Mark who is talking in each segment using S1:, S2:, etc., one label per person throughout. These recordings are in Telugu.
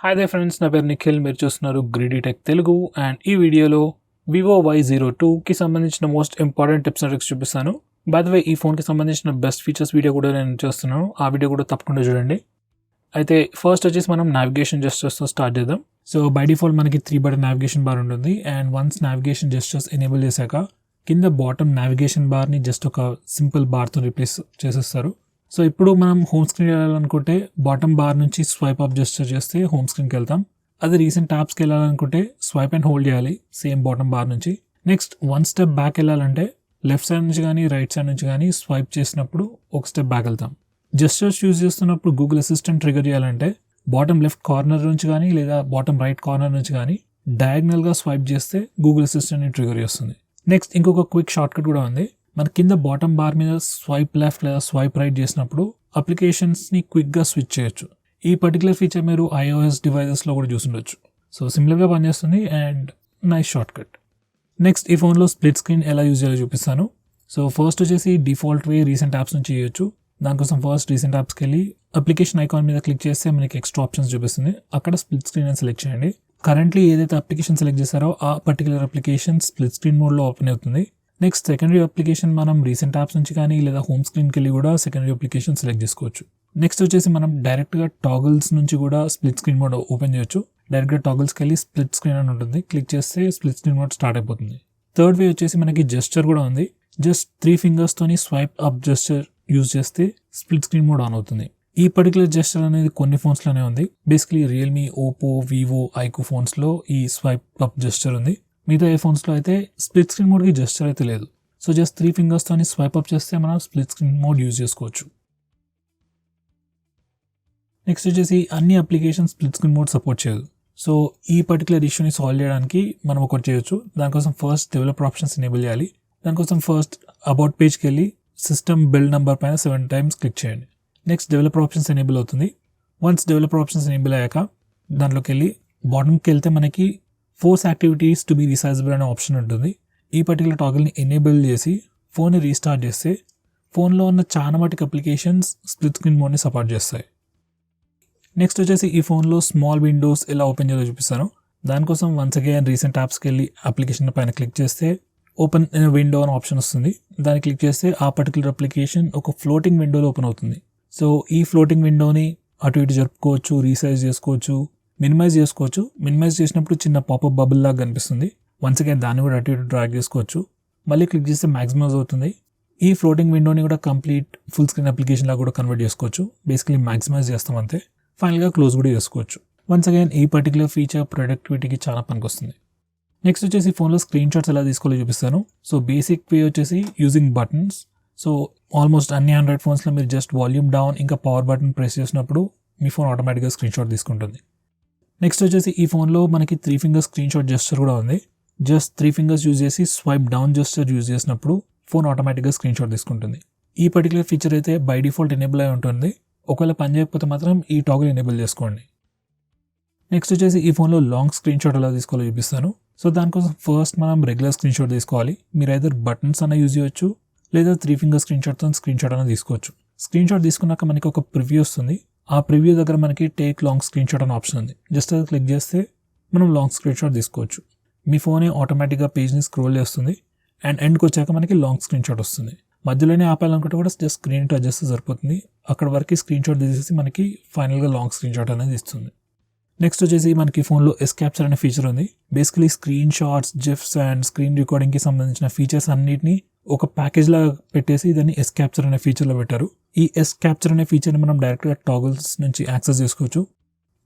S1: హాయ్ దే ఫ్రెండ్స్, నా పేరు నిఖిల్. మీరు చూస్తున్నారు గ్రీడీ టెక్ తెలుగు. అండ్ ఈ వీడియోలో వివో Y02కి సంబంధించిన most important tips and tricks చూపిస్తాను. బై ద వే, ఈ ఫోన్కి సంబంధించిన బెస్ట్ ఫీచర్స్ వీడియో కూడా నేను చేస్తున్నాను. ఆ వీడియో కూడా తప్పకుండా చూడండి. అయితే ఫస్ట్ వచ్చేసి మనం నావిగేషన్ జెస్చర్స్తో స్టార్ట్ చేద్దాం. సో బై డిఫాల్ట్ మనకి 3 బటన్ నావిగేషన్ బార్ ఉంటుంది. And once navigation gestures enable చేశాక కింద బాటమ్ నావిగేషన్ బార్ని జస్ట్ ఒక సింపుల్ బార్తో రీప్లేస్ చేసేస్తారు. సో ఇప్పుడు మనం హోమ్ స్క్రీన్ వెళ్ళాలనుకుంటే బాటమ్ బార్ నుంచి స్వైప్ అప్ జెస్చర్ చేస్తే హోమ్ స్క్రీన్కి వెళ్తాం. అది రీసెంట్ ట్యాబ్స్కి వెళ్ళాలనుకుంటే స్వైప్ అండ్ హోల్డ్ చేయాలి సేమ్ బాటమ్ బార్ నుంచి. నెక్స్ట్ వన్ స్టెప్ బ్యాక్ వెళ్ళాలంటే లెఫ్ట్ సైడ్ నుంచి కానీ రైట్ సైడ్ నుంచి కానీ స్వైప్ చేసినప్పుడు ఒక స్టెప్ బ్యాక్ వెళ్తాం. జెస్చర్స్ యూజ్ చేస్తున్నప్పుడు గూగుల్ అసిస్టెంట్ ట్రిగర్ చేయాలంటే బాటమ్ లెఫ్ట్ కార్నర్ నుంచి కానీ లేదా బాటమ్ రైట్ కార్నర్ నుంచి కానీ డయాగ్నల్గా స్వైప్ చేస్తే గూగుల్ అసిస్టెంట్ని ట్రిగర్ చేస్తుంది. నెక్స్ట్ ఇంకొక క్విక్ షార్ట్కట్ కూడా ఉంది. మన కింద బాటమ్ బార్ మీద స్వైప్ లెఫ్ట్ లేదా స్వైప్ రైట్ చేసినప్పుడు అప్లికేషన్స్ని క్విక్గా స్విచ్ చేయొచ్చు. ఈ పర్టికులర్ ఫీచర్ మీరు iOS డివైజెస్లో కూడా చూసుండొచ్చు. సో సింపుల్గా పనిచేస్తుంది అండ్ నైస్ షార్ట్కట్. నెక్స్ట్ ఈ ఫోన్లో స్ప్లిట్ స్క్రీన్ ఎలా యూజ్ చేయాలో చూపిస్తాను. సో ఫస్ట్ వచ్చేసి డిఫాల్ట్ వే రీసెంట్ యాప్స్ నుంచి చేయొచ్చు. దానికోసం ఫస్ట్ రీసెంట్ యాప్స్కి వెళ్ళి అప్లికేషన్ ఐకాన్ మీద క్లిక్ చేస్తే మనకి ఎక్స్ట్రా ఆప్షన్స్ చూపిస్తుంది. అక్కడ స్ప్లిట్ స్క్రీన్ అని సెలెక్ట్ చేయండి. కరెంట్లీ ఏదైతే అప్లికేషన్ సెలెక్ట్ చేశారో ఆ పర్టికులర్ అప్లికేషన్ స్ప్లిట్ స్క్రీన్ మోడ్లో ఓపెన్ అవుతుంది. నెక్స్ట్ సెకండరీ అప్లికేషన్ మనం రీసెంట్ యాప్స్ నుంచి కానీ లేదా హోమ్ స్క్రీన్కి వెళ్ళి కూడా సెకండరీ అప్లికేషన్ సెలెక్ట్ చేసుకోవచ్చు. నెక్స్ట్ వచ్చేసి మనం డైరెక్ట్గా టాగిల్స్ నుంచి కూడా స్ప్లిట్ స్క్రీన్ మోడ్ ఓపెన్ చేయొచ్చు. డైరెక్ట్గా టాగిల్స్కి వెళ్ళి స్ప్లిట్ స్క్రీన్ అని ఉంటుంది, క్లిక్ చేస్తే స్ప్లిట్ స్క్రీన్ మోడ్ స్టార్ట్ అయిపోతుంది. థర్డ్ వే వచ్చేసి మనకి జెస్చర్ కూడా ఉంది. జస్ట్ 3 ఫింగర్స్తోని స్వైప్ అప్ జెస్చర్ యూజ్ చేస్తే స్ప్లిట్ స్క్రీన్ మోడ్ ఆన్ అవుతుంది. ఈ పర్టికులర్ జెస్చర్ అనేది కొన్ని ఫోన్స్లోనే ఉంది. Basically Realme, Oppo, Vivo, iQOO ఫోన్స్లో ఈ స్వైప్ అప్ జెస్చర్ ఉంది. మిగతా ఏ ఫోన్స్లో అయితే స్ప్లిట్ స్క్రీన్ మోడ్కి జెస్చర్ అయితే లేదు. సో జస్ట్ 3 ఫింగర్స్తోని స్వైప్ అప్ చేస్తే మనం స్ప్లిట్ స్క్రీన్ మోడ్ యూజ్ చేసుకోవచ్చు. నెక్స్ట్ వచ్చేసి అన్ని application split screen mode support చేయదు. సో ఈ పర్టికులర్ ఇష్యూని సాల్వ్ చేయడానికి మనం ఒకటి చేయొచ్చు. దానికోసం ఫస్ట్ డెవలపర్ ఆప్షన్స్ ఎనేబుల్ చేయాలి. దానికోసం ఫస్ట్ అబౌట్ పేజ్కి వెళ్ళి సిస్టమ్ బిల్డ్ నెంబర్ పైన 7 టైమ్స్ క్లిక్ చేయండి. నెక్స్ట్ డెవలపర్ ఆప్షన్స్ ఎనేబుల్ అవుతుంది. వన్స్ డెవలపర్ ఆప్షన్స్ ఎనేబుల్ అయ్యాక దాంట్లోకి వెళ్ళి బాటమ్కి వెళ్తే మనకి ఫోర్స్ యాక్టివిటీస్ టు బి రీసైజబుల్ అనే ఆప్షన్ ఉంటుంది. ఈ పర్టికులర్ టాగిల్ని ఎనేబుల్ చేసి ఫోన్ని రీస్టార్ట్ చేస్తే ఫోన్లో ఉన్న చాలా మటుకు అప్లికేషన్స్ స్ప్లిట్ స్క్రీన్ మోడ్ని సపోర్ట్ చేస్తాయి. నెక్స్ట్ వచ్చేసి ఈ ఫోన్లో స్మాల్ విండోస్ ఎలా ఓపెన్ చేయాలో చూపిస్తాను. దానికోసం వన్స్ అగైన్ రీసెంట్ యాప్స్కి వెళ్ళి అప్లికేషన్ పైన క్లిక్ చేస్తే ఓపెన్ విండో అనే ఆప్షన్ వస్తుంది. దాన్ని క్లిక్ చేస్తే ఆ పర్టికులర్ అప్లికేషన్ ఒక ఫ్లోటింగ్ విండోలో ఓపెన్ అవుతుంది. సో ఈ ఫ్లోటింగ్ విండోని అటు ఇటు జరుపుకోవచ్చు, రీసైజ్ చేసుకోవచ్చు, మినిమైజ్ చేసుకోవచ్చు. మినిమైజ్ చేసినప్పుడు చిన్న పాపప్ బబుల్ లాగా కనిపిస్తుంది. వన్స్ అగైన్ దాన్ని కూడా అటు ఇటు డ్రాగ్ చేసుకోవచ్చు. మళ్ళీ క్లిక్ చేస్తే మ్యాక్సిమైజ్ అవుతుంది. ఈ ఫ్లోటింగ్ విండోని కూడా కంప్లీట్ ఫుల్ స్క్రీన్ అప్లికేషన్ లాగా కూడా కన్వర్ట్ చేసుకోవచ్చు. బేసికలీ మ్యాక్సిమైజ్ చేస్తాం అంతే. ఫైనల్గా క్లోజ్ కూడా చేసుకోవచ్చు. వన్స్ అగైన్ ఈ పర్టికులర్ ఫీచర్ ప్రొడక్టివిటీకి చాలా పనికొస్తుంది. నెక్స్ట్ వచ్చేసి ఫోన్లో స్క్రీన్ షాట్స్ ఎలా తీసుకోవాలో చూపిస్తాను. సో బేసిక్ వే వచ్చేసి యూజింగ్ బటన్స్. సో ఆల్మోస్ట్ అన్ని ఆండ్రాయిడ్ ఫోన్స్లో మీరు జస్ట్ వాల్యూమ్ డౌన్ ఇంకా పవర్ బటన్ ప్రెస్ చేసినప్పుడు మీ ఫోన్ ఆటోమేటిక్గా స్క్రీన్ షాట్ తీసుకుంటుంది. నెక్స్ట్ వచ్చేసి ఈ ఫోన్లో మనకి 3 ఫింగర్స్ స్క్రీన్ షాట్ జెస్చర్ కూడా ఉంది. జస్ట్ 3 ఫింగర్స్ యూజ్ చేసి స్వైప్ డౌన్ జెస్చర్ యూజ్ చేసినప్పుడు ఫోన్ ఆటోమేటిక్గా స్క్రీన్ షాట్ తీసుకుంటుంది. ఈ పర్టికులర్ ఫీచర్ అయితే బై డిఫాల్ట్ ఎనేబుల్ అయి ఉంటుంది. ఒకవేళ పని చేయకపోతే మాత్రం ఈ టాగిల్ ఎనేబుల్ చేసుకోండి. నెక్స్ట్ వచ్చేసి ఈ ఫోన్లో లాంగ్ స్క్రీన్ షాట్ ఎలా తీసుకోవాలో చూపిస్తాను. సో దానికోసం ఫస్ట్ మనం రెగ్యులర్ స్క్రీన్ షాట్ తీసుకోవాలి. మీరు ఐదర్ బటన్స్ అన్న యూజ్ చేయొచ్చు లేదా 3 ఫింగర్ స్క్రీన్ షాట్తో స్క్రీన్ షాట్ అన్న తీసుకోవచ్చు. స్క్రీన్ షాట్ తీసుకున్నాక మనకి ఒక ప్రివ్యూ వస్తుంది. ఆ ప్రివ్యూ దగ్గర మనకి టేక్ లాంగ్ స్క్రీన్ షాట్ అనే ఆప్షన్ ఉంది. జస్ట్ అది క్లిక్ చేస్తే మనం లాంగ్ స్క్రీన్ షాట్ తీసుకోవచ్చు. మీ ఫోనే ఆటోమేటిక్గా పేజ్ని స్క్రోల్ చేస్తుంది అండ్ ఎండ్కి వచ్చాక మనకి లాంగ్ స్క్రీన్ షాట్ వస్తుంది. మధ్యలోనే ఆపాలనుకుంటే కూడా జస్ట్ స్క్రీన్ టు అడ్జస్ట్ సరిపోతుంది. అక్కడ వరకు స్క్రీన్ షాట్ తీసేసి మనకి ఫైనల్గా లాంగ్ స్క్రీన్ షాట్ అనేది ఇస్తుంది. నెక్స్ట్ వచ్చేసి మనకి ఫోన్లో ఎస్ క్యాప్చర్ అనే ఫీచర్ ఉంది. Basically screenshots, GIFs and screen రికార్డింగ్కి సంబంధించిన ఫీచర్స్ అన్నిటిని ఒక ప్యాకేజ్ లాగా పెట్టేసి దాన్ని ఎస్ క్యాప్చర్ అనే ఫీచర్లో పెట్టారు. ఈ ఎస్ క్యాప్చర్ అనే ఫీచర్ని మనం డైరెక్ట్గా టాగిల్స్ నుంచి యాక్సెస్ చేసుకోవచ్చు.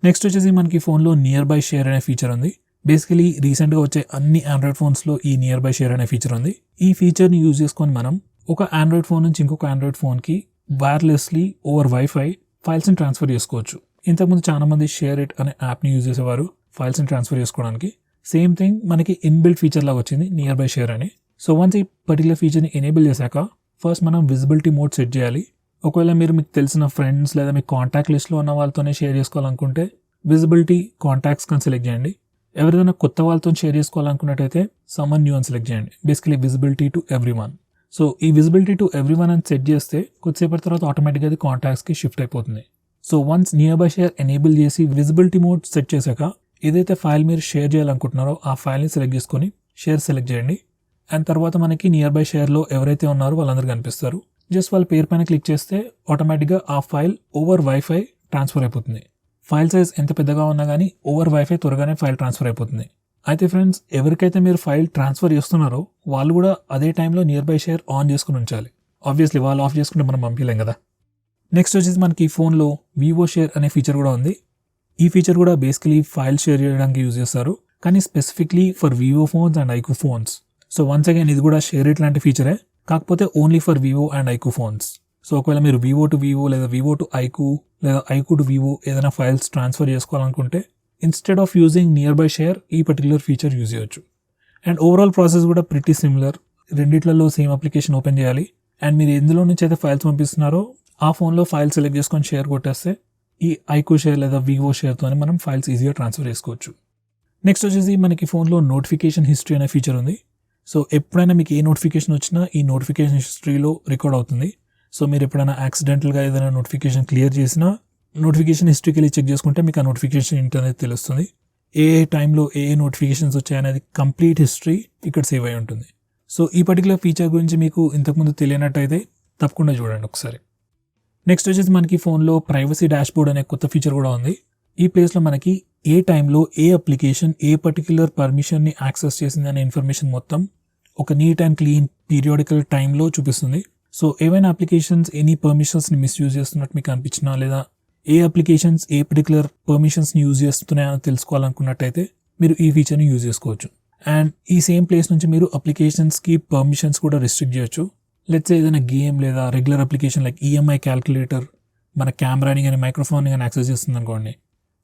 S1: నెక్స్ట్ వచ్చేసి మనకి ఫోన్లో నియర్ బై షేర్ అనే ఫీచర్ ఉంది. బేసికలీ రీసెంట్గా వచ్చే అన్ని ఆండ్రాయిడ్ ఫోన్స్లో ఈ నియర్ బై షేర్ అనే ఫీచర్ ఉంది. ఈ ఫీచర్ని యూజ్ చేసుకొని మనం ఒక ఆండ్రాయిడ్ ఫోన్ నుంచి ఇంకొక ఆండ్రాయిడ్ ఫోన్కి వైర్లెస్లీ ఓవర్ వైఫై ఫైల్స్ని ట్రాన్స్ఫర్ చేసుకోవచ్చు. ఇంతకుముందు చాలా మంది షేర్ ఇట్ అనే యాప్ని యూజ్ చేసేవారు ఫైల్స్ని ట్రాన్స్ఫర్ చేసుకోవడానికి. సేమ్ థింగ్ మనకి ఇన్బిల్ట్ ఫీచర్ లాగా వచ్చింది నియర్ బై షేర్ అని. సో వన్స్ ఈ పర్టికులర్ ఫీచర్ని ఎనేబుల్ చేశాక ఫస్ట్ మనం విజిబిలిటీ మోడ్ సెట్ చేయాలి. ఒకవేళ మీకు తెలిసిన ఫ్రెండ్స్ లేదా మీ కాంటాక్ట్ లిస్ట్లో ఉన్న వాళ్ళతోనే షేర్ చేసుకోవాలనుకుంటే విజిబిలిటీ కాంటాక్ట్స్ కానీ సెలెక్ట్ చేయండి. ఎవరిదైనా కొత్త వాళ్ళతో షేర్ చేసుకోవాలనుకున్నట్టయితే సమ్మన్ న్యూ అని సెలెక్ట్ చేయండి. Basically visibility to everyone. So ఈ విజిబిలిటీ టు ఎవ్రీవన్ అని సెట్ చేస్తే కొద్దిసేపటి తర్వాత ఆటోమేటిక్గా అది కాంటాక్ట్స్కి షిఫ్ట్ అయిపోతుంది. So once near by share enable చేసి విజిబిలిటీ మోడ్ సెట్ చేశాక ఏదైతే ఫైల్ మీరు షేర్ చేయాలనుకుంటున్నారో ఆ ఫైల్ని సెలెక్ట్ చేసుకొని షేర్ సెలెక్ట్ చేయండి. అండ్ తర్వాత మనకి నియర్ బై షేర్లో ఎవరైతే ఉన్నారో వాళ్ళందరూ కనిపిస్తారు. జస్ట్ వాళ్ళ పేరు పైన క్లిక్ చేస్తే ఆటోమేటిక్గా ఆ ఫైల్ ఓవర్ వైఫై ట్రాన్స్ఫర్ అయిపోతుంది. ఫైల్ సైజ్ ఎంత పెద్దగా ఉన్నా కానీ ఓవర్ వైఫై త్వరగానే ఫైల్ ట్రాన్స్ఫర్ అయిపోతుంది. అయితే ఫ్రెండ్స్, ఎవరికైతే మీరు ఫైల్ ట్రాన్స్ఫర్ చేస్తున్నారో వాళ్ళు కూడా అదే టైంలో నియర్ బై షేర్ ఆన్ చేసుకుని ఉంచాలి. ఆబ్వియస్లీ వాళ్ళు ఆఫ్ చేసుకుంటే మనం పంపించలేం కదా. నెక్స్ట్ వచ్చేసి మనకి ఈ ఫోన్లో వివో షేర్ అనే ఫీచర్ కూడా ఉంది. ఈ ఫీచర్ కూడా బేసికలీ ఫైల్ షేర్ చేయడానికి యూజ్ చేస్తారు, కానీ specifically for Vivo phones and iQOO phones. So once again ఇది కూడా షేర్ ఇట్ లాంటి ఫీచరే, కాకపోతే only for Vivo and iQOO phones. So ఒకవేళ మీరు వివో టు వివో లేదా వివో టు ఐక్యూ లేదా ఐక్యూ టు వివో ఏదైనా ఫైల్స్ ట్రాన్స్ఫర్ చేసుకోవాలనుకుంటే instead of using nearby share ఈ పర్టికులర్ ఫీచర్ యూజ్ చేయొచ్చు. అండ్ ఓవరాల్ ప్రాసెస్ కూడా pretty similar. రెండిట్లలో same application open చేయాలి అండ్ మీరు ఎందులో నుంచి అయితే ఫైల్స్ పంపిస్తున్నారో ఆ ఫోన్లో ఫైల్ సెలెక్ట్ చేసుకొని షేర్ కొట్టేస్తే ఈ ఐక్యూ షేర్ లేదా వివో షేర్తో మనం ఫైల్స్ ఈజీగా ట్రాన్స్ఫర్ చేసుకోవచ్చు. నెక్స్ట్ వచ్చేసి మనకి ఫోన్లో నోటిఫికేషన్ హిస్టరీ అనే ఫీచర్ ఉంది. సో ఎప్పుడైనా మీకు ఏ నోటిఫికేషన్ వచ్చినా ఈ నోటిఫికేషన్ హిస్టరీలో రికార్డ్ అవుతుంది. సో మీరు ఎప్పుడైనా యాక్సిడెంటల్గా ఏదైనా నోటిఫికేషన్ క్లియర్ చేసినా నోటిఫికేషన్ హిస్టరీకి వెళ్ళి చెక్ చేసుకుంటే మీకు ఆ నోటిఫికేషన్ ఏంటనేది తెలుస్తుంది. ఏ టైంలో ఏ నోటిఫికేషన్స్ వచ్చాయనేది కంప్లీట్ హిస్టరీ ఇక్కడ సేవ్ అయి ఉంటుంది. సో ఈ పర్టికులర్ ఫీచర్ గురించి మీకు ఇంతకుముందు తెలియనట్టయితే తప్పకుండా చూడండి ఒకసారి. నెక్స్ట్ వచ్చేసి మనకి ఫోన్లో ప్రైవసీ డాష్బోర్డ్ అనే కొత్త ఫీచర్ కూడా ఉంది. ఈ ప్లేస్లో మనకి ఏ టైంలో ఏ అప్లికేషన్ ఏ పర్టికులర్ పర్మిషన్ని యాక్సెస్ చేసింది అనే ఇన్ఫర్మేషన్ మొత్తం ఒక నీట్ అండ్ క్లీన్ పీరియాడికల్ టైంలో చూపిస్తుంది. సో ఏవైనా అప్లికేషన్స్ ఎనీ పర్మిషన్స్ని మిస్యూజ్ చేస్తున్నట్టు మీకు అనిపించినా లేదా ఏ అప్లికేషన్స్ ఏ పర్టికులర్ పర్మిషన్స్ని యూజ్ చేస్తున్నాయని తెలుసుకోవాలనుకున్నట్టయితే మీరు ఈ ఫీచర్ని యూజ్ చేసుకోవచ్చు. అండ్ ఈ సేమ్ ప్లేస్ నుంచి మీరు అప్లికేషన్స్కి పర్మిషన్స్ కూడా రిస్ట్రిక్ట్ చేయొచ్చు. లెట్స్ ఏదైనా గేమ్ లేదా regular application like EMI calculator మన కెమెరాని కానీ మైక్రోఫోన్ని కానీ యాక్సెస్ చేస్తుంది అనుకోండి,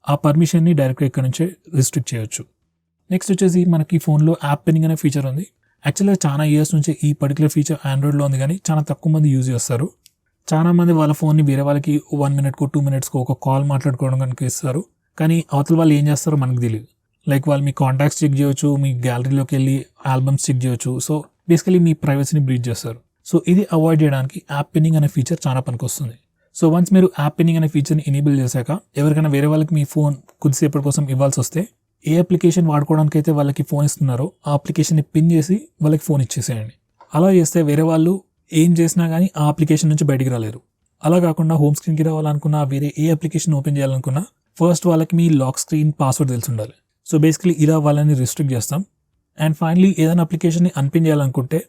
S1: ఆ పర్మిషన్ని డైరెక్ట్గా ఇక్కడ నుంచే రిస్ట్రిక్ట్ చేయొచ్చు. నెక్స్ట్ వచ్చేసి మనకి ఫోన్లో యాప్ పిన్నింగ్ అనే ఫీచర్ ఉంది. యాక్చువల్గా చాలా ఇయర్స్ నుంచి ఈ పర్టికులర్ ఫీచర్ ఆండ్రాయిడ్లో ఉంది, కానీ చాలా తక్కువ మంది యూజ్ చేస్తారు. చాలా మంది వాళ్ళ ఫోన్ని వేరే వాళ్ళకి 1 minute 2 minutes ఒక కాల్ మాట్లాడుకోవడం కనుక ఇస్తారు, కానీ అవతల వాళ్ళు ఏం చేస్తారో మనకు తెలియదు. లైక్ వాళ్ళు మీ కాంటాక్ట్స్ చెక్ చేయొచ్చు, మీ గ్యాలరీలోకి వెళ్ళి ఆల్బమ్స్ చెక్ చేయొచ్చు. సో బేసికలీ మీ ప్రైవసీని బ్రీచ్ చేస్తారు. సో ఇది అవాయిడ్ చేయడానికి యాప్ పిన్నింగ్ అనే ఫీచర్ చాలా పనికొస్తుంది. సో వన్స్ మీరు యాప్ పిన్నింగ్ అనే ఫీచర్ని ఎనేబుల్ చేశాక ఎవరికైనా వేరే వాళ్ళకి మీ ఫోన్ కొద్దిసేపటి కోసం ఇవ్వాల్సి వస్తే ఏ అప్లికేషన్ వాడుకోవడానికి అయితే వాళ్ళకి ఫోన్ ఇస్తున్నారో ఆ అప్లికేషన్ని పిన్ చేసి వాళ్ళకి ఫోన్ ఇచ్చేసేయండి. అలా చేస్తే వేరే వాళ్ళు ఏం చేసినా కానీ ఆ అప్లికేషన్ నుంచి బయటికి రాలేరు. అలా కాకుండా హోమ్ స్క్రీన్కి రావాలనుకున్నా వేరే ఏ అప్లికేషన్ ఓపెన్ చేయాలనుకున్నా ఫస్ట్ వాళ్ళకి మీ లాక్ స్క్రీన్ పాస్వర్డ్ తెలిసి ఉండాలి. సో బేసికలీ ఇలా వాళ్ళని రిస్ట్రిక్ట్ చేస్తాం. అండ్ ఫైనలీ ఏదైనా అప్లికేషన్ని అన్పిన్ చేయాలనుకుంటే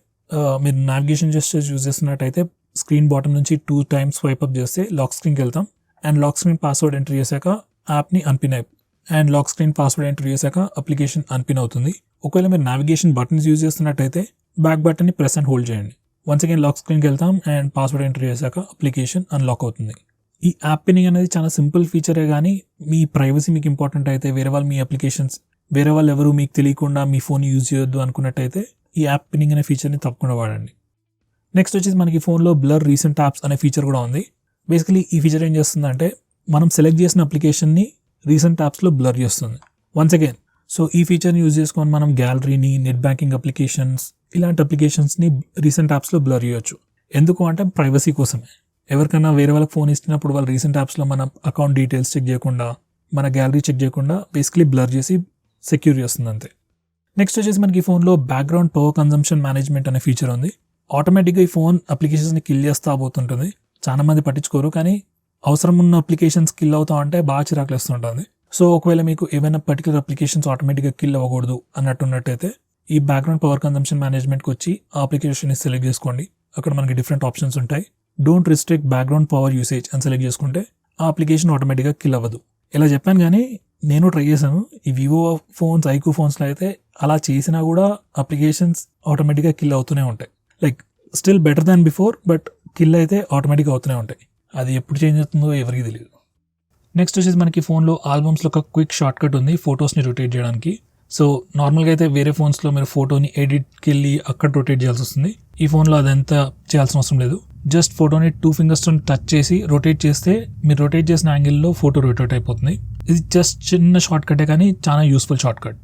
S1: మీరు నావిగేషన్ జెస్చర్స్ యూజ్ చేస్తున్నట్టయితే స్క్రీన్ బాటమ్ నుంచి 2 times స్వైప్ అప్ చేస్తే లాక్ స్క్రీన్కి వెళ్తాం. And lock screen password enter చేశాక యాప్ని unpin and lock screen password enter చేశాక అప్లికేషన్ అన్పిన్ అవుతుంది. ఒకవేళ మీరు నావిగేషన్ బటన్స్ యూజ్ చేస్తున్నట్టయితే బ్యాక్ బటన్ని ప్రెస్ అండ్ హోల్డ్ చేయండి. వన్స్ అగైన్ లాక్ స్క్రీన్కి వెళ్తాం అండ్ పాస్వర్డ్ ఎంటర్ చేశాక అప్లికేషన్ అన్లాక్ అవుతుంది. ఈ యాప్ పిన్నింగ్ అనేది చాలా సింపుల్ ఫీచరే, కానీ మీ ప్రైవసీ మీకు ఇంపార్టెంట్ అయితే వేరే వాళ్ళు మీ అప్లికేషన్స్ వేరే వాళ్ళు ఎవరు మీకు తెలియకుండా మీ ఫోన్ యూజ్ చేయొద్దు అనుకున్నట్టయితే ఈ యాప్ పిన్నింగ్ అనే ఫీచర్ని తప్పకుండా వాడండి. నెక్స్ట్ వచ్చేసి మనకి ఫోన్లో బ్లర్ రీసెంట్ యాప్స్ అనే ఫీచర్ కూడా ఉంది. బేసికలీ ఈ ఫీచర్ ఏం చేస్తుందంటే మనం సెలెక్ట్ చేసిన అప్లికేషన్ని రీసెంట్ యాప్స్లో బ్లర్ చేస్తుంది. వన్స్ అగైన్ సో ఈ ఫీచర్ని యూజ్ చేసుకొని మనం గ్యాలరీని, నెట్ బ్యాంకింగ్ అప్లికేషన్స్ ఇలాంటి అప్లికేషన్స్ని రీసెంట్ యాప్స్లో బ్లర్ చేయొచ్చు. ఎందుకు అంటే ప్రైవసీ కోసమే. ఎవరికైనా వేరే వాళ్ళకి ఫోన్ ఇచ్చినప్పుడు వాళ్ళు రీసెంట్ యాప్స్లో మన అకౌంట్ డీటెయిల్స్ చెక్ చేయకుండా మన గ్యాలరీ చెక్ చేయకుండా బేసికలీ బ్లర్ చేసి సెక్యూర్ చేస్తుంది అంతే. నెక్స్ట్ వచ్చేసి మనకి ఫోన్లో బ్యాక్గ్రౌండ్ పవర్ కన్జంప్షన్ మేనేజ్మెంట్ అనే ఫీచర్ ఉంది. ఆటోమేటిక్గా ఈ ఫోన్ అప్లికేషన్స్ని కిల్ చేస్తూ పోతుంటుంది. చాలా మంది పట్టించుకోరు, కానీ అవసరం ఉన్న అప్లికేషన్స్ కిల్ అవుతా ఉంటే బాగా చిరాకులేస్తుంటుంది. సో ఒకవేళ మీకు ఏమైనా పర్టికులర్ అప్లికేషన్స్ ఆటోమేటిక్గా కిల్ అవ్వకూడదు అన్నట్టున్నట్టయితే ఈ బ్యాక్గ్రౌండ్ పవర్ కన్జంప్షన్ మేనేజ్మెంట్కి వచ్చి ఆ అప్లికేషన్ని సెలెక్ట్ చేసుకోండి. అక్కడ మనకి డిఫరెంట్ ఆప్షన్స్ ఉంటాయి. Don't restrict background power usage అని సెలెక్ట్ చేసుకుంటే ఆ అప్లికేషన్ ఆటోమేటిక్గా కిల్ అవ్వదు. ఇలా చెప్పాను, కానీ నేను ట్రై చేశాను. ఈ వివో ఫోన్స్, ఐక్యూ ఫోన్స్లో అయితే అలా చేసినా కూడా అప్లికేషన్స్ ఆటోమేటిక్గా కిల్ అవుతూనే ఉంటాయి. Like still better than before, but kill అయితే ఆటోమేటిక్గా అవుతూనే ఉంటాయి. అది ఎప్పుడు చేంజ్ అవుతుందో ఎవరికి తెలియదు. నెక్స్ట్ వచ్చేసి మనకి ఫోన్లో ఆల్బమ్స్లో ఒక క్విక్ షార్ట్ కట్ ఉంది ఫొటోస్ని రొటేట్ చేయడానికి. సో నార్మల్గా అయితే వేరే ఫోన్స్లో మీరు ఫోటోని ఎడిట్కి వెళ్ళి అక్కడ రొటేట్ చేయాల్సి వస్తుంది. ఈ ఫోన్లో అదంతా చేయాల్సిన అవసరం లేదు. జస్ట్ ఫోటోని 2 fingers టచ్ చేసి రొటేట్ చేస్తే మీరు రొటేట్ చేసిన యాంగిల్లో ఫోటో రొటేట్ అయిపోతుంది. ఇది జస్ట్ చిన్న షార్ట్ కటే, కానీ చాలా యూస్ఫుల్ షార్ట్ కట్.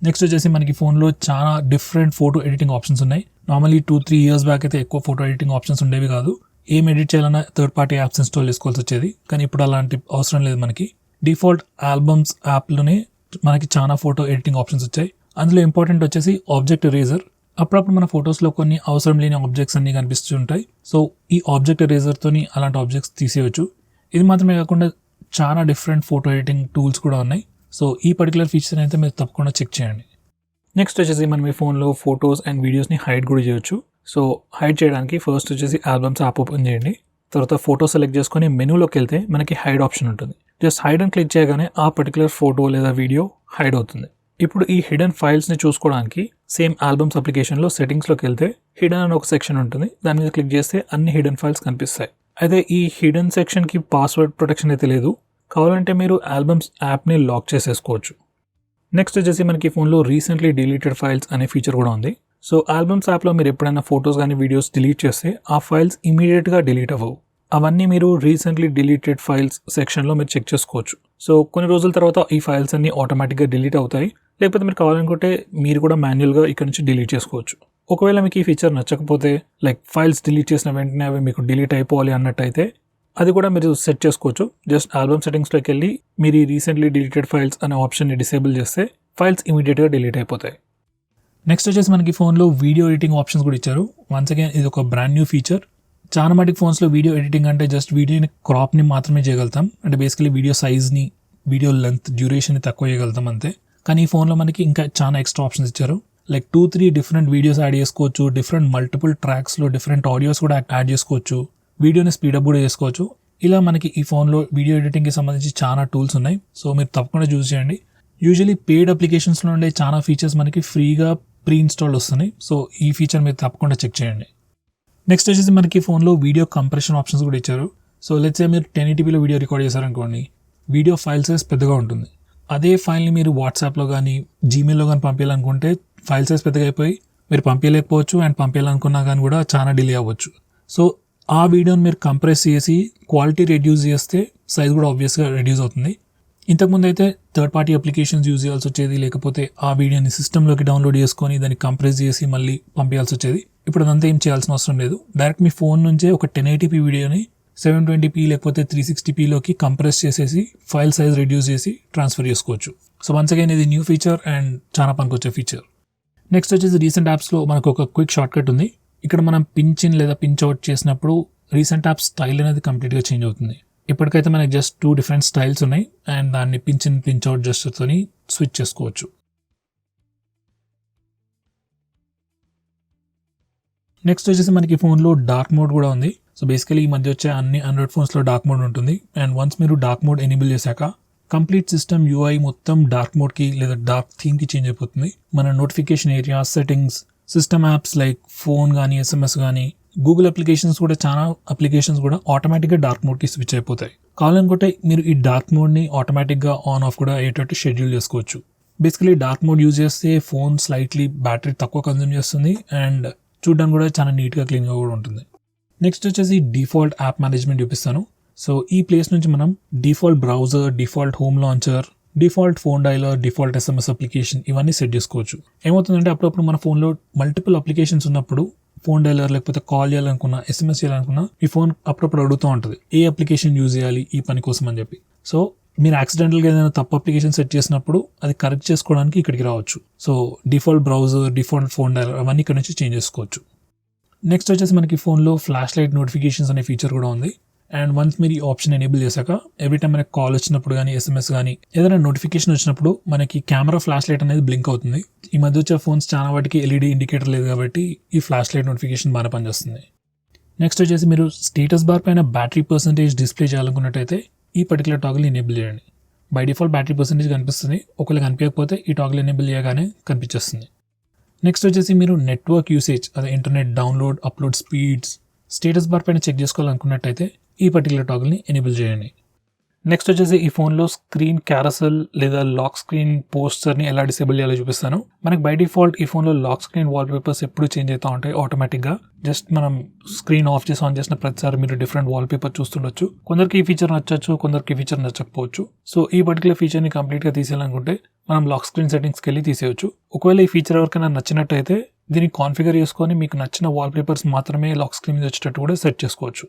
S1: నెక్స్ట్ వచ్చేసి మనకి ఫోన్లో చాలా డిఫరెంట్ ఫోటో ఎడిటింగ్ ఆప్షన్స్ ఉన్నాయి. నార్మల్లీ 2-3 ఇయర్స్ బ్యాక్ అయితే ఎక్కువ ఫోటో ఎడిటింగ్ ఆప్షన్స్ ఉండేవి కాదు. ఏం ఎడిట్ చేయాలన్నా థర్డ్ పార్టీ యాప్స్ ఇన్స్టాల్ చేసుకోవాల్సి వచ్చేది. కానీ ఇప్పుడు అలాంటి అవసరం లేదు. మనకి డిఫాల్ట్ ఆల్బమ్స్ యాప్లోనే మనకి చాలా ఫోటో ఎడిటింగ్ ఆప్షన్స్ వచ్చాయి. అందులో ఇంపార్టెంట్ వచ్చేసి ఆబ్జెక్ట్ ఎరేజర్. అప్పుడప్పుడు మన ఫొటోస్లో కొన్ని అవసరం లేని ఆబ్జెక్ట్స్ అన్ని కనిపిస్తుంటాయి. సో ఈ ఆబ్జెక్ట్ ఎరేజర్తోని అలాంటి ఆబ్జెక్ట్స్ తీసేయచ్చు. ఇది మాత్రమే కాకుండా చాలా డిఫరెంట్ ఫోటో ఎడిటింగ్ టూల్స్ కూడా ఉన్నాయి. సో ఈ పర్టికులర్ ఫీచర్ అయితే మీరు తప్పకుండా చెక్ చేయండి. నెక్స్ట్ వచ్చేసి మనం మీ ఫోన్లో ఫొటోస్ అండ్ వీడియోస్ని హైడ్ కూడా చేయొచ్చు. సో హైడ్ చేయడానికి ఫస్ట్ వచ్చేసి ఆల్బమ్స్ యాప్ ఓపెన్ చేయండి. తర్వాత ఫోటో సెలెక్ట్ చేసుకొని మెనూలోకి వెళ్తే మనకి హైడ్ ఆప్షన్ ఉంటుంది. జస్ట్ హైడ్ అని క్లిక్ చేయగానే ఆ పర్టికులర్ ఫోటో లేదా వీడియో హైడ్ అవుతుంది. ఇప్పుడు ఈ హిడెన్ ఫైల్స్ని చూసుకోవడానికి సేమ్ ఆల్బమ్స్ అప్లికేషన్లో సెట్టింగ్స్లోకి వెళ్తే హిడెన్ అని ఒక సెక్షన్ ఉంటుంది. దాని మీద క్లిక్ చేస్తే అన్ని హిడెన్ ఫైల్స్ కనిపిస్తాయి. అయితే ఈ హిడెన్ సెక్షన్కి పాస్వర్డ్ ప్రొటెక్షన్ అయితే లేదు. కావాలంటే మీరు ఆల్బమ్స్ యాప్ని లాక్ చేసేసుకోవచ్చు. నెక్స్ట్ వచ్చేసి మనకి ఫోన్లో రీసెంట్లీ డిలీటెడ్ ఫైల్స్ అనే ఫీచర్ కూడా ఉంది. సో ఆల్బమ్స్ యాప్లో మీరు ఎప్పుడైనా ఫొటోస్ కానీ వీడియోస్ డిలీట్ చేస్తే ఆ ఫైల్స్ ఇమీడియట్గా డిలీట్ అవ్వవు. అవన్నీ మీరు రీసెంట్లీ డిలీటెడ్ ఫైల్స్ సెక్షన్లో మీరు చెక్ చేసుకోవచ్చు. సో కొన్ని రోజుల తర్వాత ఈ ఫైల్స్ అన్ని ఆటోమేటిక్గా డిలీట్ అవుతాయి. లేకపోతే మీరు కావాలనుకుంటే మీరు కూడా మాన్యువల్గా ఇక్కడ నుంచి డిలీట్ చేసుకోవచ్చు. ఒకవేళ మీకు ఈ ఫీచర్ నచ్చకపోతే లైక్ ఫైల్స్ డిలీట్ చేసిన వెంటనే అవి మీకు డిలీట్ అయిపోవాలి అన్నట్టయితే అది కూడా మీరు సెట్ చేసుకోవచ్చు. జస్ట్ ఆల్బమ్ సెట్టింగ్స్లోకి వెళ్ళి మీరు ఈ రీసెంట్లీ డిలీటెడ్ ఫైల్స్ అనే ఆప్షన్ని డిసేబుల్ చేస్తే ఫైల్స్ ఇమీడియట్గా డిలీట్ అయిపోతాయి. నెక్స్ట్ వచ్చేసి మనకి ఫోన్లో వీడియో ఎడిటింగ్ ఆప్షన్స్ కూడా ఇచ్చారు. వన్స్ అగైన్ ఇది ఒక బ్రాండ్ న్యూ ఫీచర్. చాలా మటుకు ఫోన్స్లో వీడియో ఎడిటింగ్ అంటే జస్ట్ వీడియోని క్రాప్ని మాత్రమే చేయగలుగుతాం. అంటే బేసికలీ వీడియో సైజ్ని, వీడియో లెంత్, డ్యూరేషన్ని తక్కువ చేయగలుగుతాం అంతే. కానీ ఈ ఫోన్లో మనకి ఇంకా చాలా ఎక్స్ట్రా ఆప్షన్స్ ఇచ్చారు. లైక్ 2-3 డిఫరెంట్ వీడియోస్ యాడ్ చేసుకోవచ్చు. డిఫరెంట్ మల్టిపుల్ ట్రాక్స్లో డిఫరెంట్ ఆడియోస్ కూడా యాడ్ చేసుకోవచ్చు. వీడియోని స్పీడప్ కూడా చేసుకోవచ్చు. ఇలా మనకి ఈ ఫోన్లో వీడియో ఎడిటింగ్కి సంబంధించి చాలా టూల్స్ ఉన్నాయి. సో మీరు తప్పకుండా చూస్ చేయండి. యూజువలీ పెయిడ్ అప్లికేషన్స్లో ఉండే చాలా ఫీచర్స్ మనకి ఫ్రీగా ప్రీ ఇన్స్టాల్డ్ వస్తున్నాయి. సో ఈ ఫీచర్ మీరు తప్పకుండా చెక్ చేయండి. నెక్స్ట్ వచ్చేసి మనకి ఫోన్లో వీడియో కంప్రెషన్ ఆప్షన్స్ కూడా ఇచ్చారు. సో లెట్స్ సే మీరు 1080pలో వీడియో రికార్డ్ చేశారనుకోండి, వీడియో ఫైల్ సైజ్ పెద్దగా ఉంటుంది. అదే ఫైల్ని మీరు వాట్సాప్లో కానీ జీమెయిల్లో కానీ పంపించాలనుకుంటే ఫైల్ సైజ్ పెద్దగా అయిపోయి మీరు పంపించలేకపోవచ్చు. అండ్ పంపించాలనుకున్నా కానీ కూడా చాలా డిలే అవ్వచ్చు. సో ఆ వీడియోని మీరు కంప్రెస్ చేసి క్వాలిటీ రెడ్యూస్ చేస్తే సైజ్ కూడా ఆబ్వియస్గా రెడ్యూస్ అవుతుంది. ఇంతకుముందు అయితే థర్డ్ పార్టీ అప్లికేషన్స్ యూజ్ చేయాల్సి వచ్చేది. లేకపోతే ఆ వీడియోని సిస్టంలోకి డౌన్లోడ్ చేసుకొని దాన్ని కంప్రెస్ చేసి మళ్ళీ పంపించాల్సి వచ్చేది. ఇప్పుడు అదంతా ఏం చేయాల్సిన అవసరం లేదు. డైరెక్ట్ మీ ఫోన్ నుంచే ఒక 1080p వీడియోని 720p లేకపోతే 360pలోకి కంప్రెస్ చేసేసి ఫైల్ సైజ్ రెడ్యూస్ చేసి ట్రాన్స్ఫర్ చేసుకోవచ్చు. సో వన్స్ అగైన్ ఇది న్యూ ఫీచర్ అండ్ చాలా పనికొచ్చే ఫీచర్. నెక్స్ట్ వచ్చేసి రీసెంట్ యాప్స్లో మనకు ఒక క్విక్ షార్ట్ కట్ ఉంది. ఇక్కడ మనం పించ్ ఇన్ లేదా పించ్ అవుట్ చేసినప్పుడు రీసెంట్ యాప్ స్టైల్ అనేది కంప్లీట్గా చేంజ్ అవుతుంది. ఇప్పటికైతే మనకి జస్ట్ 2 డిఫరెంట్ స్టైల్స్ ఉన్నాయి అండ్ దాన్ని పించ్ ఇన్ పించ్ అవుట్ జస్ట్తోని స్విచ్ చేసుకోవచ్చు. నెక్స్ట్ వచ్చేసి మనకి ఫోన్లో డార్క్ మోడ్ కూడా ఉంది. సో బేసికలీ ఈ మధ్య వచ్చే అన్ని ఆండ్రాయిడ్ ఫోన్స్లో డార్క్ మోడ్ ఉంటుంది. అండ్ వన్స్ మీరు డార్క్ మోడ్ ఎనేబుల్ చేశాక కంప్లీట్ సిస్టమ్ UI మొత్తం డార్క్ మోడ్కి లేదా డార్క్ థీమ్కి చేంజ్ అయిపోతుంది. మన notification area, settings, system apps like phone కానీ SMS కానీ గూగుల్ అప్లికేషన్స్ కూడా చాలా అప్లికేషన్స్ కూడా ఆటోమేటిక్గా డార్క్ మోడ్కి స్విచ్ అయిపోతాయి. కావాలనుకుంటే మీరు ఈ డార్క్ మోడ్ని ఆటోమేటిక్గా ఆన్ ఆఫ్ కూడా అయ్యేటట్టు షెడ్యూల్ చేసుకోవచ్చు. బేసికలీ డార్క్ మోడ్ యూజ్ చేస్తే ఫోన్ స్లైట్లీ బ్యాటరీ తక్కువ కన్జ్యూమ్ చేస్తుంది అండ్ చూడడానికి కూడా చాలా నీట్గా క్లీన్గా కూడా ఉంటుంది. నెక్స్ట్ వచ్చేసి డిఫాల్ట్ యాప్ మేనేజ్మెంట్ చూపిస్తాను. సో ఈ ప్లేస్ నుంచి మనం default browser, default home launcher, default phone dialler, default SMS application ఇవన్నీ సెట్ చేసుకోవచ్చు. ఏమవుతుందంటే అప్పుడప్పుడు మన ఫోన్లో మల్టిపుల్ అప్లికేషన్స్ ఉన్నప్పుడు ఫోన్ డైలర్ లేకపోతే కాల్ చేయాలనుకున్నా, SMS చేయాలనుకున్నా మీ ఫోన్ అప్పుడప్పుడు అడుగుతూ ఉంటుంది ఏ అప్లికేషన్ యూజ్ చేయాలి ఈ పని కోసం అని చెప్పి. సో మీరు యాక్సిడెంటల్గా ఏదైనా తప్పు అప్లికేషన్ సెట్ చేసినప్పుడు అది కరెక్ట్ చేసుకోవడానికి ఇక్కడికి రావచ్చు. So default browser, default phone dialler అవన్నీ ఇక్కడ నుంచి చేంజ్ చేసుకోవచ్చు. నెక్స్ట్ వచ్చేసి మనకి ఫోన్లో ఫ్లాష్ లైట్ నోటిఫికేషన్స్ అనే ఫీచర్ కూడా ఉంది. అండ్ వన్స్ మీరు ఈ ఆప్షన్ ఎనేబుల్ చేశాక ఎవ్రీ టైం మనకి కాల్ వచ్చినప్పుడు కానీ SMS కానీ ఏదైనా నోటిఫికేషన్ వచ్చినప్పుడు మనకి కెమెరా ఫ్లాష్ లైట్ అనేది బ్లింక్ అవుతుంది. ఈ మధ్య వచ్చే ఫోన్స్ చాలా వాటికి LED ఇండికేటర్ లేదు కాబట్టి ఈ ఫ్లాష్ లైట్ నోటిఫికేషన్ బాగా పనిచేస్తుంది. నెక్స్ట్ వచ్చేసి మీరు స్టేటస్ బార్ పైన బ్యాటరీ పర్సెంటేజ్ డిస్ప్లే చేయాలనుకున్నట్టయితే ఈ పర్టికులర్ టాగిల్ ఎనేబుల్ చేయండి. బై డిఫాల్ట్ బ్యాటరీ పర్సెంటేజ్ కనిపిస్తుంది. ఒకవేళ కనిపించకపోతే ఈ టాగిల్ ఎనేబుల్ చేయగానే కనిపించేస్తుంది. నెక్స్ట్ వచ్చేసి మీరు నెట్వర్క్ యూసేజ్ అదే internet download, upload speeds status bar పైన చెక్ చేసుకోవాలనుకున్నట్టయితే ఈ పర్టికులర్ టాగిల్ని ఎనేబుల్ చేయండి. నెక్స్ట్ వచ్చేసి ఈ ఫోన్లో స్క్రీన్ క్యారసెల్ లేదా లాక్ స్క్రీన్ పోస్టర్ని ఎలా డిసేబుల్ చేయాలో చూపిస్తాను. మనకి బై డిఫాల్ట్ ఈ ఫోన్లో లాక్ స్క్రీన్ వాల్పేపర్స్ ఎప్పుడు చేంజ్ అవుతూ ఉంటాయి ఆటోమేటిక్గా. జస్ట్ మనం స్క్రీన్ ఆఫ్ చేసి ఆన్ చేసిన ప్రతిసారి మీరు డిఫరెంట్ వాల్పేపర్ చూస్తుండొచ్చు. కొందరికి ఈ ఫీచర్ నచ్చచ్చు, కొందరికి ఈ ఫీచర్ నచ్చకపోవచ్చు. సో ఈ పర్టికులర్ ఫీచర్ని కంప్లీట్గా తీసేయాలనుకుంటే మనం లాక్ స్క్రీన్ సెట్టింగ్స్కి వెళ్ళి తీసేయచ్చు. ఒకవేళ ఈ ఫీచర్ ఎవరికైనా నచ్చినట్టయితే దీన్ని కాన్ఫిగర్ చేసుకొని మీకు నచ్చిన వాల్పేపర్స్ మాత్రమే లాక్ స్క్రీన్ మీద వచ్చేటట్టు కూడా సెట్ చేసుకోవచ్చు.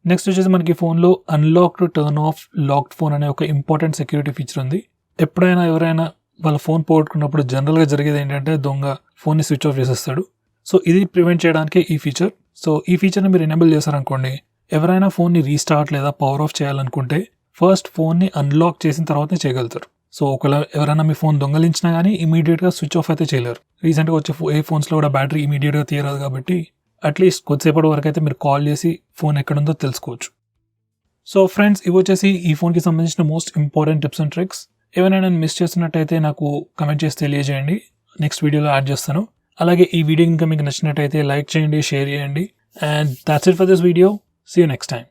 S1: నెక్స్ట్ వచ్చేసి మనకి ఫోన్లో unlock to turn off locked phone అనే ఒక ఇంపార్టెంట్ సెక్యూరిటీ ఫీచర్ ఉంది. ఎప్పుడైనా ఎవరైనా వాళ్ళ ఫోన్ పోగొట్టుకున్నప్పుడు జనరల్గా జరిగేది ఏంటంటే దొంగ ఫోన్ని స్విచ్ ఆఫ్ చేసేస్తాడు. సో ఇది ప్రివెంట్ చేయడానికి ఈ ఫీచర్. సో ఈ ఫీచర్ని మీరు ఎనేబుల్ చేశారనుకోండి, ఎవరైనా ఫోన్ని రీస్టార్ట్ లేదా పవర్ ఆఫ్ చేయాలనుకుంటే ఫస్ట్ ఫోన్ని అన్లాక్ చేసిన తర్వాతనే చేయగలుగుతారు. సో ఒకవేళ ఎవరైనా మీ ఫోన్ దొంగలించినా కానీ ఇమీడియట్గా స్విచ్ ఆఫ్ అయితే చేయలేరు. రీసెంట్గా వచ్చే ఏ ఫోన్స్లో కూడా బ్యాటరీ ఇమీడియట్గా తీయరాదు కాబట్టి అట్లీస్ట్ కొద్దిసేపటి వరకు అయితే మీరు కాల్ చేసి ఫోన్ ఎక్కడుందో తెలుసుకోవచ్చు. సో ఫ్రెండ్స్, ఇవి వచ్చేసి ఈ ఫోన్కి సంబంధించిన most important tips and tricks. ఏమైనా నేను మిస్ చేస్తున్నట్టయితే నాకు కమెంట్ చేసి తెలియజేయండి, నెక్స్ట్ వీడియోలో యాడ్ చేస్తాను. అలాగే ఈ వీడియో ఇంకా మీకు నచ్చినట్టయితే లైక్ చేయండి, షేర్ చేయండి. And that's it for this video. See you next time.